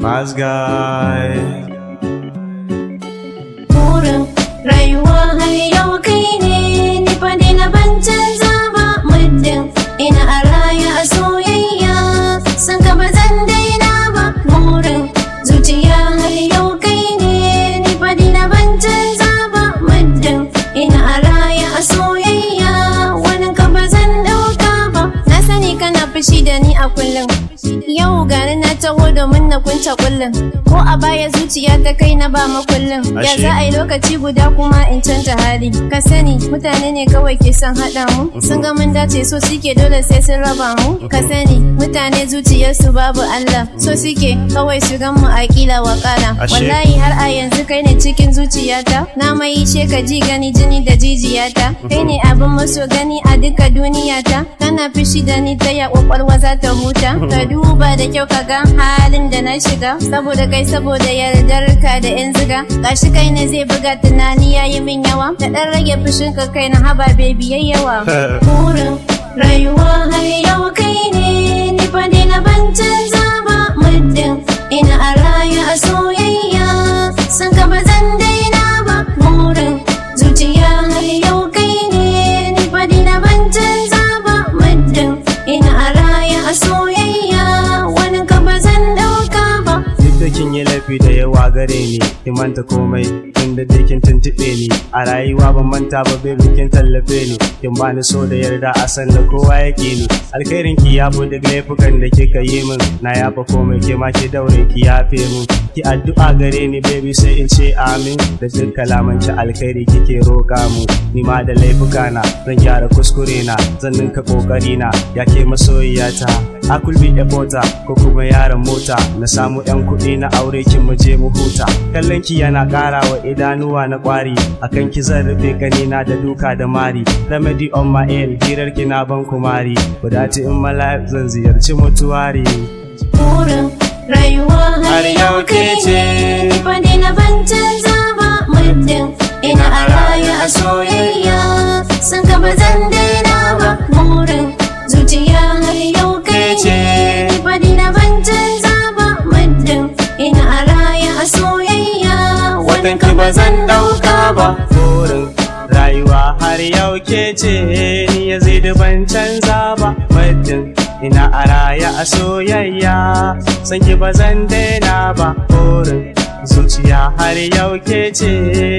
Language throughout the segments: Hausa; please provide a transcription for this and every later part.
Mas guy. Burin rayuwa har yau kai ne, ni fa dai na ban canza ba. Muddin ina a raya a soyayya, san ka ba zan daina ba. Burin zuciya har yau kai ne, ni fa dai na ban canza ba. Muddin ina a raya a soyayya, wani ka ba zan dauka ba. Na sani kana fushi da ni a kullum, yau gani na taho domin na kunce kullum. Ko a baya zuciya ta kai na ba makullin, ya za a yi lokaci guda kuma in canja hali. Ka sani mutane ne kawai ke son haɗa mu, sun ga mun dace so suke dole sai sun raba mu. Ka sani mutane zuciyarsu babu Allah, so suke kawai su gan mu a kila wakala. Wallahi har a yanzu kai ne cikin zuciyata, na mai ka ji gani jini da jijiyata. Kai ne abin maso gani a duka duniyata, kana fushi da ni ta ya kwakwalwa za ta huta. Ka duba da kyau ka ga halin da na shiga, saboda kai saboda yardar ka da yan ziga. Gashi kai ne zai buga tunani yayi min yawa, da dan rage fushin ka kai na haba baby yayyawa. Burin rayuwa har yau kai ne, ni fa dai na ban canza ba. Muddin ina a raya a soyayya, san ka ba zan daina ba. Burin zuciya har yau kai ne, ni fa dai na ban canza ba. Muddin ina a raya a soyayya, wani ka ba zan dauka ba. Duk da kin yi laifi da yawa gare ni, ki manta komai tunda dai kin tuntuɓe ni. A rayuwa ban manta ba baby kin tallafe ni, kin bani so da yarda a san da kowa yake ni. Alkhairin ki ya fi duk laifukan da kika yi min, na yafa komai ke ma ki daure ki yafe min. Ki addu'a gare ni baby sai in ce amin, da duk kalaman ki alkhairi kike roƙa mu. Ni ma da laifuka na zan gyara kuskure na, zan ninka kokari na, ya ke masoyiyata. I could be a porter ko kuma yaron mota, na samu yan kuɗi na aure kin mu je mu huta. Kallon ki yana ƙara wa idanuwa na ƙwari, akan ki zan rufe kanina da duka da mari. Remedy on my end, hirar ki na ban kumari, wadati in my life zan ziyarci mutuwari. Burin rayuwa har yau kai ce, ni fa dai na ban canza ba. Muddin ina a raya a soyayya, san ka ba zan daina ba. Burin zuciya har yau kai ce, ni fa dai na ban canza ba. Muddin ina a raya a soyayya, watan ka ba zan dauka ba. Burin rayuwa har yau ke ce, ni ya zai ban canza ba. Muddin ina a raya a soyayya, san ki ba zan daina ba. Burin zuciya har yau ke ce,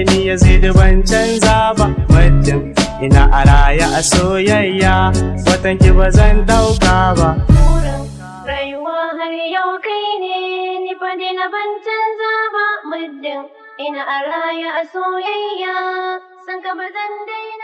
ni ya zai ban canza ba. Muddin ina a raya a soyayya, watan ki ba zan dauka ba. Burin rayuwa har yau kai ne, ni fa dai na ban canza ba. Muddin ina a raya a soyayya, san ka ba zan daina